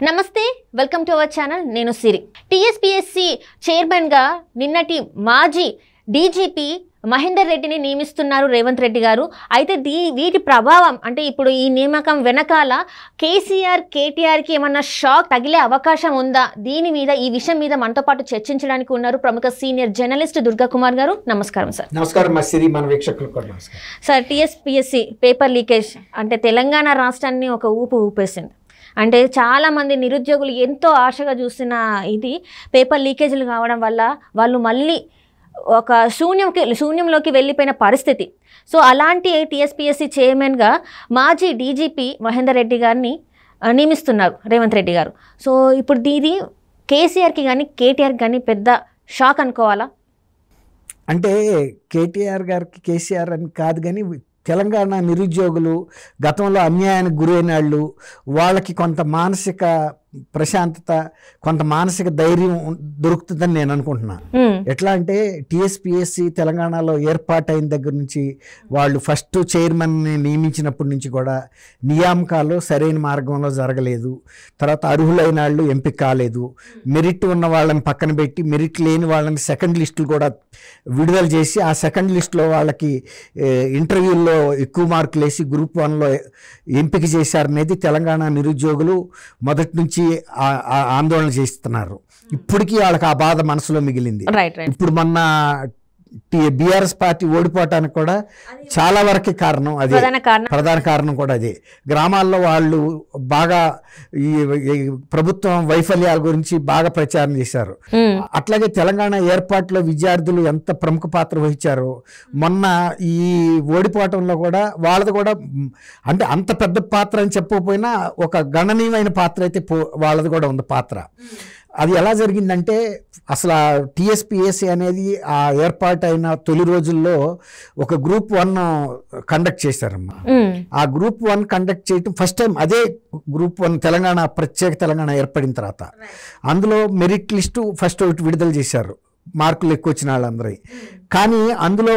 నమస్తే, welcome to our channel. నేను సిరి. TSPSC చైర్మన్గా నిన్నటి మాజీ డీజీపీ మహేందర్ రెడ్డిని నియమిస్తున్నారు రేవంత్ రెడ్డి గారు. అయితే వీటి ప్రభావం అంటే ఇప్పుడు ఈ నియామకం వెనకాల కేసీఆర్ కేటీఆర్కి ఏమన్నా షాక్ తగిలే అవకాశం ఉందా? దీని మీద ఈ విషయం మీద మనతో పాటు చర్చించడానికి ఉన్నారు ప్రముఖ సీనియర్ జర్నలిస్ట్ దుర్గా కుమార్ గారు. నమస్కారం సార్. నమస్కారం సిరి, మన వీక్షకులకు కూడా నమస్కారం సార్. టీఎస్పీఎస్సీ పేపర్ లీకేజ్ అంటే తెలంగాణ రాష్ట్రాన్ని ఒక ఊపేసింది. అంటే చాలామంది నిరుద్యోగులు ఎంతో ఆశగా చూసిన ఇది పేపర్ లీకేజీలు కావడం వల్ల వాళ్ళు మళ్ళీ ఒక శూన్యంలోకి వెళ్ళిపోయిన పరిస్థితి. సో అలాంటి టీఎస్పీఎస్సీ చైర్మన్గా మాజీ డీజీపీ మహేందర్ రెడ్డి గారిని నియమిస్తున్నారు రేవంత్ రెడ్డి గారు. సో ఇప్పుడు ఇది కేసీఆర్కి కానీ కేటీఆర్కి కానీ పెద్ద షాక్ అనుకోవాలా? అంటే కేటీఆర్ గారికి కేసీఆర్ అని కాదు, కానీ తెలంగాణ నిరుద్యోగులు గతంలో అన్యాయానికి గురైన వాళ్ళు, వాళ్ళకి కొంత మానసిక ప్రశాంతత, కొంత మానసిక ధైర్యం దొరుకుతుందని నేను అనుకుంటున్నాను. ఎట్లా అంటే టీఎస్పీఎస్సీ తెలంగాణలో ఏర్పాటైన దగ్గర నుంచి వాళ్ళు ఫస్ట్ చైర్మన్ని నియమించినప్పటి నుంచి కూడా నియామకాలు సరైన మార్గంలో జరగలేదు. తర్వాత అర్హులైన వాళ్ళు ఎంపిక కాలేదు. మెరిట్ ఉన్న వాళ్ళని పక్కన పెట్టి మెరిట్ లేని వాళ్ళని సెకండ్ లిస్టులు కూడా విడుదల చేసి ఆ సెకండ్ లిస్టులో వాళ్ళకి ఇంటర్వ్యూల్లో ఎక్కువ మార్కులు వేసి గ్రూప్ 1లో ఎంపిక చేశారనేది తెలంగాణ నిరుద్యోగులు మొదటి నుంచి ఆందోళన చేస్తున్నారు. ఇప్పటికీ వాళ్ళకి ఆ బాధ మనసులో మిగిలింది. ఇప్పుడు మొన్న బీఆర్ఎస్ పార్టీ ఓడిపోవటానికి కూడా చాలా వరకు కారణం అదే, ప్రధాన కారణం కూడా అదే. గ్రామాల్లో వాళ్ళు బాగా ఈ ప్రభుత్వం వైఫల్యాల గురించి బాగా ప్రచారం చేశారు. అట్లాగే తెలంగాణ ఏర్పాటులో విద్యార్థులు ఎంత ప్రముఖ పాత్ర వహించారో మొన్న ఈ ఓడిపోవటంలో కూడా వాళ్ళది కూడా, అంటే అంత పెద్ద పాత్ర అని చెప్పకపోయినా ఒక గణనీయమైన పాత్ర అయితే వాళ్ళది కూడా ఉంది పాత్ర. అది ఎలా జరిగిందంటే అసలు టీఎస్పీఎస్సీ అనేది ఆ ఏర్పాటైన తొలి రోజుల్లో ఒక గ్రూప్ 1 కండక్ట్ చేశారమ్మా. ఆ గ్రూప్ 1 కండక్ట్ చేయటం ఫస్ట్ టైం. అదే గ్రూప్ 1 తెలంగాణ ప్రత్యేక తెలంగాణ ఏర్పడిన తర్వాత అందులో మెరిట్ లిస్టు ఫస్ట్ ఒకటి విడుదల చేశారు, మార్కులు ఎక్కువ వచ్చిన వాళ్ళందరూ. కానీ అందులో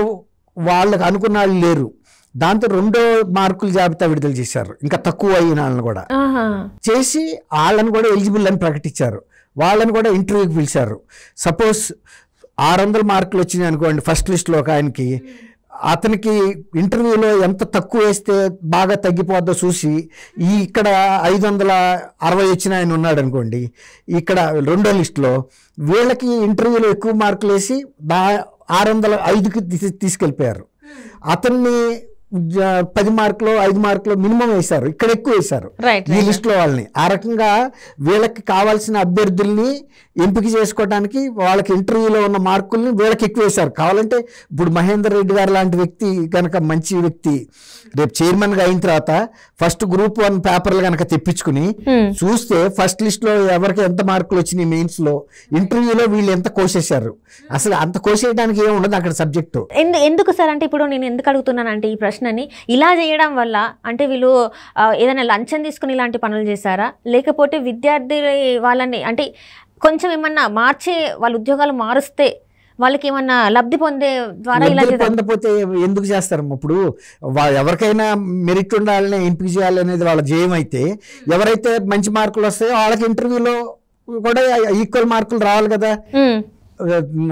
వాళ్ళకి అనుకున్న వాళ్ళు లేరు. దాంతో 2వ మార్కుల జాబితా విడుదల చేశారు, ఇంకా తక్కువ అయిన వాళ్ళని కూడా చేసి వాళ్ళని కూడా ఎలిజిబుల్ అని ప్రకటించారు. వాళ్ళని కూడా ఇంటర్వ్యూకి పిలిచారు. సపోజ్ 600 మార్కులు వచ్చినాయి అనుకోండి ఫస్ట్ లిస్ట్లో ఒక ఆయనకి, అతనికి ఇంటర్వ్యూలో ఎంత తక్కువ వేస్తే బాగా తగ్గిపోద్దో చూసి ఇక్కడ 560 వచ్చిన ఆయన ఉన్నాడు అనుకోండి, ఇక్కడ 2వ లిస్టులో వీళ్ళకి ఇంటర్వ్యూలో ఎక్కువ మార్కులు వేసి 605కి తీసుకెళ్ళిపోయారు. అతన్ని 10 మార్కులు 5 మార్కులు మినిమం వేశారు, ఇక్కడ ఎక్కువ వేశారు ఈ లిస్టులో వాళ్ళని. ఆ రకంగా వీళ్ళకి కావాల్సిన అభ్యర్థుల్ని ఎంపిక చేసుకోవడానికి వాళ్ళకి ఇంటర్వ్యూలో ఉన్న మార్కుల్ని వీళ్ళకి ఎక్కువ వేశారు. కావాలంటే ఇప్పుడు మహేందర్ రెడ్డి గారు లాంటి వ్యక్తి కనుక, మంచి వ్యక్తి, రేపు చైర్మన్గా అయిన తర్వాత ఫస్ట్ గ్రూప్ 1 పేపర్లు కనుక తెప్పించుకుని చూస్తే ఫస్ట్ లిస్టులో ఎవరికి ఎంత మార్కులు వచ్చినాయి, మెయిన్స్లో ఇంటర్వ్యూలో వీళ్ళు ఎంత కోసేశారు. అసలు అంత కోసేయడానికి ఏమి ఉండదు అక్కడ సబ్జెక్టు. ఎందుకు సార్ అంటే ఇప్పుడు నేను ఎందుకు అడుగుతున్నానంటే ఈ ప్రశ్నని, ఇలా చేయడం వల్ల అంటే వీళ్ళు ఏదైనా లంచం తీసుకుని ఇలాంటి పనులు చేశారా, లేకపోతే విద్యార్థి వాళ్ళని అంటే కొంచెం ఏమన్నా మార్చే వాళ్ళ ఉద్యోగాలు మారుస్తే వాళ్ళకి ఏమన్నా లబ్ధి పొందే ద్వారా ఇలా పొందపోతే ఎందుకు చేస్తారమ్మా? ఇప్పుడు ఎవరికైనా మెరిట్ ఉండాలని ఎంపిక చేయాలనేది వాళ్ళ జయం అయితే, ఎవరైతే మంచి మార్కులు వస్తాయో వాళ్ళకి ఇంటర్వ్యూలో కూడా ఈక్వల్ మార్కులు రావాలి కదా,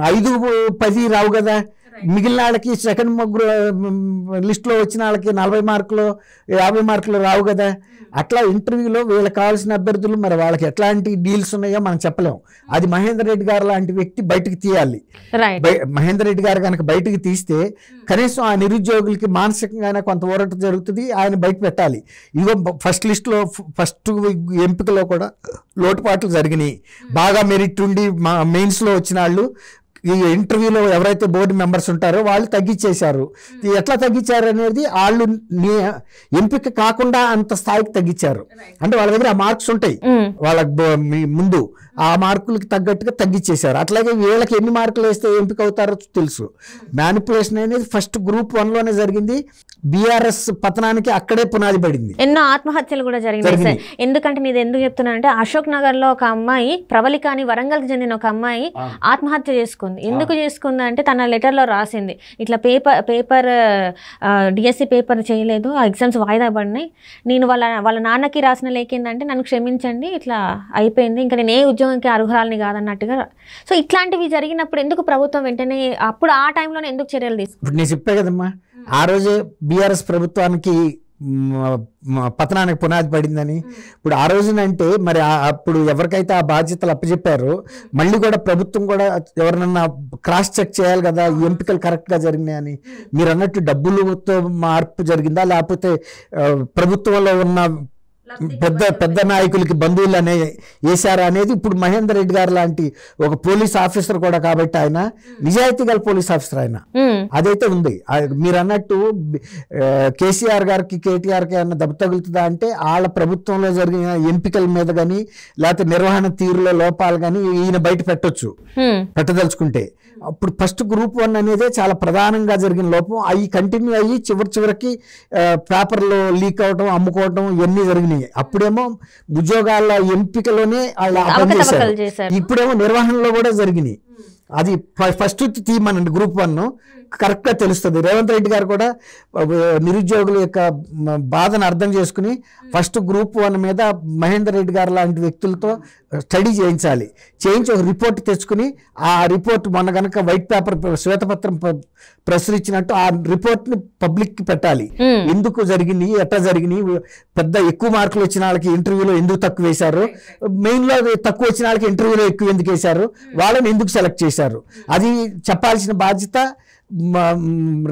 5-10 రావు కదా. మిగిలిన వాళ్ళకి సెకండ్ లిస్టులో వచ్చిన వాళ్ళకి 40 మార్కులు 50 మార్కులు రావు కదా. అట్లా ఇంటర్వ్యూలో వీళ్ళకి కావాల్సిన అభ్యర్థులు మరి వాళ్ళకి ఎట్లాంటి డీల్స్ ఉన్నాయో మనం చెప్పలేము. అది మహేందర్ రెడ్డి గారు లాంటి వ్యక్తి బయటకు తీయాలి. మహేందర్ రెడ్డి గారు కనుక బయటకు తీస్తే కనీసం ఆ నిరుద్యోగులకి మానసికంగానే కొంత ఊరట జరుగుతుంది, ఆయన బయట పెట్టాలి. ఇదిగో ఫస్ట్ లిస్టులో ఫస్ట్ ఎంపికలో కూడా లోటుపాట్లు జరిగినాయి. బాగా మెరిట్ ఉండి మెయిన్స్లో వచ్చిన వాళ్ళు ఈ ఇంటర్వ్యూలో ఎవరైతే బోర్డు మెంబర్స్ ఉంటారో వాళ్ళు తగ్గించేశారు. ఎట్లా తగ్గించారు అనేది వాళ్ళు ఎంపిక కాకుండా అంత స్థాయికి తగ్గించారు. అంటే వాళ్ళ దగ్గర ఆ మార్క్స్ ఉంటాయి, వాళ్ళకి ముందు ఆ మార్కులకి తగ్గట్టుగా తగ్గించేశారు. అట్లాగే వీళ్ళకి ఎన్ని మార్కులు వేస్తే ఎంపిక అవుతారో తెలుసు. మ్యానిపులేషన్ అనేది ఫస్ట్ గ్రూప్ 1లోనే జరిగింది. బీఆర్ఎస్ పతనానికి అక్కడే పునాది పడింది. ఎన్నో ఆత్మహత్యలు కూడా జరిగినాయి. ఎందుకంటే నేను ఎందుకు చెప్తున్నానంటే అశోక్ నగర్ లో ఒక అమ్మాయి, ప్రవళిక అని వరంగల్కి చెందిన ఒక అమ్మాయి ఆత్మహత్య చేసుకుంది. చేసుకుంది. ఎందుకు చేసుకుంది అంటే తన లెటర్లో రాసింది ఇట్లా పేపర్ డిఎస్సి పేపర్ చేయలేదు, ఆ ఎగ్జామ్స్ వాయిదా పడినాయి, నేను వాళ్ళ నాన్నకి రాసిన లేఖ ఏంటంటే నన్ను క్షమించండి, ఇట్లా అయిపోయింది, ఇంకా నేను ఏ ఉద్యోగంకి అర్హురాలని కాదన్నట్టుగా. సో ఇట్లాంటివి జరిగినప్పుడు ఎందుకు ప్రభుత్వం వెంటనే అప్పుడు ఆ టైంలోనే ఎందుకు చర్యలు తీసుకుంది? ఇప్పుడు నేను చెప్పే కదమ్మా, ఆ రోజే బీఆర్ఎస్ ప్రభుత్వానికి పతనానికి పునాది పడిందని. ఇప్పుడు ఆ రోజునంటే మరి అప్పుడు ఎవరికైతే ఆ బాధ్యతలు అప్పచెప్పారో మళ్ళీ కూడా ప్రభుత్వం కూడా ఎవరినన్నా క్రాస్ చెక్ చేయాలి కదా, ఈ ఎంపికలు కరెక్ట్గా జరిగినాయని. మీరు అన్నట్టు డబ్బులతో మార్పు జరిగిందా, లేకపోతే ప్రభుత్వంలో ఉన్న పెద్ద నాయకులకి బంధువులు అనే వేశారా అనేది. ఇప్పుడు మహేందర్ రెడ్డి గారు లాంటి ఒక పోలీస్ ఆఫీసర్ కూడా కాబట్టి ఆయన నిజాయితీ గల పోలీస్ ఆఫీసర్ ఆయన, అదైతే ఉంది. మీరు అన్నట్టు కేసీఆర్ గారికి కేటీఆర్కి ఏమన్నా దెబ్బ తగులుతుందా అంటే వాళ్ళ ప్రభుత్వంలో జరిగిన ఎంపికల మీద కానీ లేకపోతే నిర్వహణ తీరులో లోపాలు కానీ ఈయన బయట పెట్టదలుచుకుంటే. అప్పుడు ఫస్ట్ గ్రూప్ 1 అనేదే చాలా ప్రధానంగా జరిగిన లోపం, అవి కంటిన్యూ అయ్యి చివరికి పేపర్లో లీక్ అవడం, అమ్ముకోవడం ఇవన్నీ జరిగినాయి. అప్పుడేమో ఉద్యోగాల ఎంపికలోనే వాళ్ళు పనిచేశారు, ఇప్పుడేమో నిర్వహణలో కూడా జరిగినాయి. అది ఫస్ట్ తీయమనండి గ్రూప్ 1 కరెక్ట్గా తెలుస్తుంది. రేవంత్ రెడ్డి గారు కూడా నిరుద్యోగుల యొక్క బాధను అర్థం చేసుకుని ఫస్ట్ గ్రూప్ 1 మీద మహేందర్ రెడ్డి గారు లాంటి వ్యక్తులతో స్టడీ చేయించి ఒక రిపోర్ట్ తెచ్చుకుని ఆ రిపోర్ట్ మొన్న కనుక వైట్ పేపర్ శ్వేతపత్రం ప్రచురించినట్టు ఆ రిపోర్ట్ని పబ్లిక్కి పెట్టాలి. ఎందుకు జరిగింది, ఎట్లా జరిగినాయి, ఎక్కువ మార్కులు వచ్చిన వాళ్ళకి ఇంటర్వ్యూలో ఎందుకు తక్కువ వేశారు, మెయిన్లో తక్కువ వచ్చిన వాళ్ళకి ఇంటర్వ్యూలో ఎక్కువ ఎందుకు వేశారు, వాళ్ళని ఎందుకు సెలెక్ట్ చేశారు, అది చెప్పాల్సిన బాధ్యత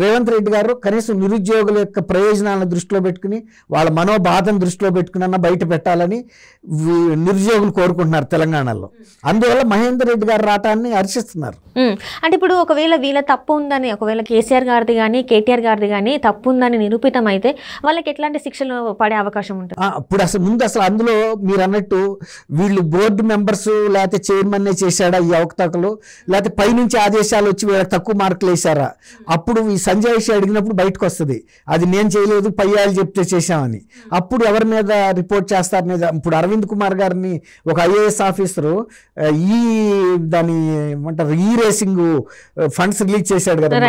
రేవంత్ రెడ్డి గారు కనీసం నిరుద్యోగుల యొక్క ప్రయోజనాలను దృష్టిలో పెట్టుకుని వాళ్ళ మనోబాధను దృష్టిలో పెట్టుకుని బయట పెట్టాలని నిరుద్యోగులు కోరుకుంటున్నారు తెలంగాణలో. అందువల్ల మహేందర్ రెడ్డి గారు రావటాన్ని హర్షిస్తున్నారు. అంటే ఇప్పుడు ఒకవేళ వీళ్ళ తప్పు ఉందని, ఒకవేళ కేసీఆర్ గారిది కానీ కేటీఆర్ గారిది కానీ తప్పు ఉందని నిరూపితం అయితే వాళ్ళకి ఎట్లాంటి శిక్షలు పడే అవకాశం ఉంటుంది? ఇప్పుడు అసలు అందులో మీరు అన్నట్టు వీళ్ళు బోర్డు మెంబర్స్ లేకపోతే చైర్మన్నే చేశాడా ఈ అవకతవకలు, లేకపోతే పైనుంచి ఆదేశాలు వచ్చి వీళ్ళకి తక్కువ మార్కులు వేశారా, అప్పుడు ఈ సంజయ్ అడిగినప్పుడు బయటకు వస్తుంది అది నేను చేయలేదు పై వాళ్ళు చెప్తే చేశామని. అప్పుడు ఎవరి మీద రిపోర్ట్ చేస్తారు మీద. ఇప్పుడు అరవింద్ కుమార్ గారిని ఒక ఐఏఎస్ ఆఫీసరు దాని ఏమంటారు ఈ రేసింగ్ ఫండ్స్ రిలీజ్ చేశాడు కదా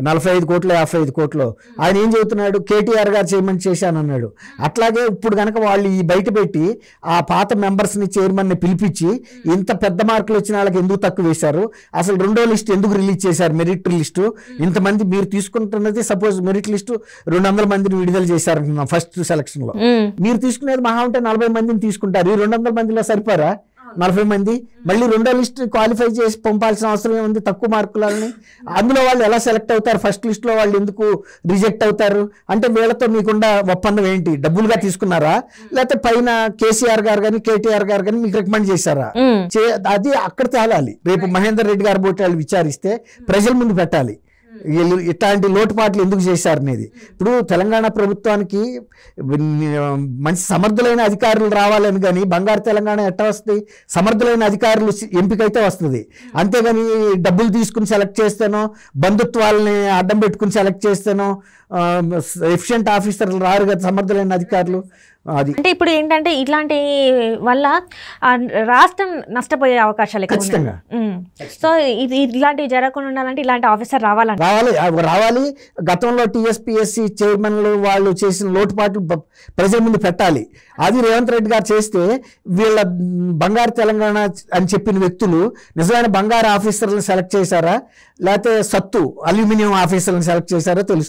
45 కోట్లు 55 కోట్లు. ఆయన ఏం చెబుతున్నాడు, కేటీఆర్ గారు చేయమని చేశానన్నాడు. అట్లాగే ఇప్పుడు కనుక వాళ్ళు ఈ బయట పెట్టి ఆ పాత మెంబర్స్ని చైర్మన్ని పిలిపించి ఇంత పెద్ద మార్కులు వచ్చిన వాళ్ళకి ఎందుకు తక్కువ వేశారు, అసలు రెండో లిస్ట్ ఎందుకు రిలీజ్ చేశారు, మెరిట్ లిస్టు ఇంతమంది మీరు తీసుకుంటున్నది సపోజ్ మెరిట్ లిస్టు 200 మందిని విడుదల చేశారు ఫస్ట్ సెలక్షన్ లో, మీరు తీసుకునేది మహా ఉంటే 40 మందిని తీసుకుంటారు. ఈ 200 మందిలో సరిపోరా 40 మంది? మళ్ళీ రెండో లిస్ట్ క్వాలిఫై చేసి పంపాల్సిన అవసరం ఏముంది తక్కువ మార్కులని? అందులో వాళ్ళు ఎలా సెలెక్ట్ అవుతారు, ఫస్ట్ లిస్ట్ లో వాళ్ళు ఎందుకు రిజెక్ట్ అవుతారు అంటే వీళ్ళతో మీకుండా ఒప్పందం ఏంటి, డబ్బులుగా తీసుకున్నారా లేకపోతే పైన కేసీఆర్ గారు కానీ కేటీఆర్ గారు కానీ మీకు రికమెండ్ చేశారా? అది అక్కడ తేలాలి. రేపు మహేందర్ రెడ్డి గారు పోటీ వాళ్ళు విచారిస్తే ప్రజల ముందు పెట్టాలి ఇట్లాంటి లోటుపాట్లు ఎందుకు చేశారు అనేది. ఇప్పుడు తెలంగాణ ప్రభుత్వానికి మంచి సమర్థులైన అధికారులు రావాలని కానీ బంగారు తెలంగాణ ఎట్లా వస్తుంది, సమర్థులైన అధికారులు ఎంపికైతే వస్తుంది. అంతేగాని డబ్బులు తీసుకుని సెలెక్ట్ చేస్తేనో బంధుత్వాలని అడ్డం పెట్టుకుని సెలెక్ట్ చేస్తేనో ఎఫిషియెంట్ ఆఫీసర్లు రారు కదా సమర్థులైన అధికారులు. అది అంటే ఇప్పుడు ఏంటంటే ఇట్లాంటి వల్ల రాష్ట్రం నష్టపోయే అవకాశాలు ఖచ్చితంగా. సో ఇలాంటివి జరగకుండా ఉండాలంటే ఇలాంటి ఆఫీసర్ రావాలి. గతంలో టీఎస్పీఎస్సీ చైర్మన్లు వాళ్ళు చేసిన లోటుపాట్లు ప్రజల ముందు పెట్టాలి. అది రేవంత్ రెడ్డి గారు చేస్తే వీళ్ళ బంగారు తెలంగాణ అని చెప్పిన వ్యక్తులు నిజమైన బంగారు ఆఫీసర్లను సెలెక్ట్ చేశారా లేకపోతే సత్తు అల్యూమినియం ఆఫీసర్లను సెలెక్ట్ చేశారో తెలుస్తుంది.